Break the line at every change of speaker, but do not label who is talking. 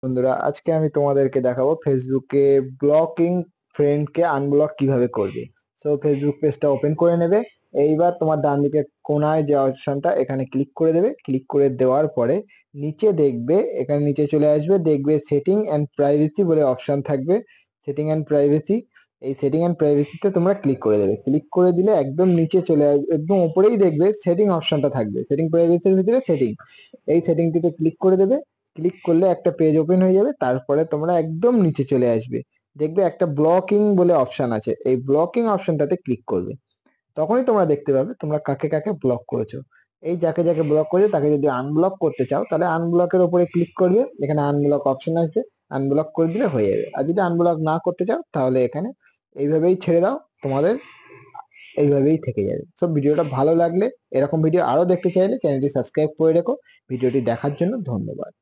বন্ধুরা, আজকে আমি তোমাদেরকে দেখাবো ফেসবুকে ব্লকিং ফ্রেন্ডকে আনব্লক কিভাবে করবে। সো ফেসবুক পেজটা ওপেন করে নেবে। এইবার তোমার ডান দিকে কোনায় যে অপশনটা এখানে ক্লিক করে দেবে। ক্লিক করে দেওয়ার পরে নিচে দেখবে, এখানে নিচে চলে আসবে, দেখবে সেটিং অ্যান্ড প্রাইভেসি বলে অপশন থাকবে। সেটিং অ্যান্ড প্রাইভেসি, এই সেটিং অ্যান্ড প্রাইভেসিতে তোমরা ক্লিক করে দেবে। ক্লিক করে দিলে একদম নিচে চলে আসবে, একদম উপরেই দেখবে সেটিং অপশনটা থাকবে। সেটিং প্রাইভেসির ভিতরে সেটিং, এই সেটিংটিতে ক্লিক করে দেবে। ক্লিক করলে একটা পেজ ওপেন হয়ে যাবে। তারপরে তোমরা একদম নিচে চলে আসবে, দেখবে একটা ব্লকিং বলে অপশন আছে। এই ব্লকিং অপশনটাতে ক্লিক করবে। তখনই তোমরা দেখতে পাবে তোমরা কাকে কাকে ব্লক করেছো। এই যাকে যাকে ব্লক করেছো তাকে যদি আনব্লক করতে চাও তাহলে আনব্লকের উপরে ক্লিক করবে। এখানে আনব্লক অপশন আসবে, আনব্লক করে দিলে হয়ে যাবে। আর যদি আনব্লক না করতে চাও তাহলে এখানে এইভাবেই ছেড়ে দাও, তোমাদের এইভাবেই থেকে যাবে। সব ভিডিওটা ভালো লাগলে, এরকম ভিডিও আরো দেখতে চাইলে চ্যানেলটি সাবস্ক্রাইব করে রেখো। ভিডিওটি দেখার জন্য ধন্যবাদ।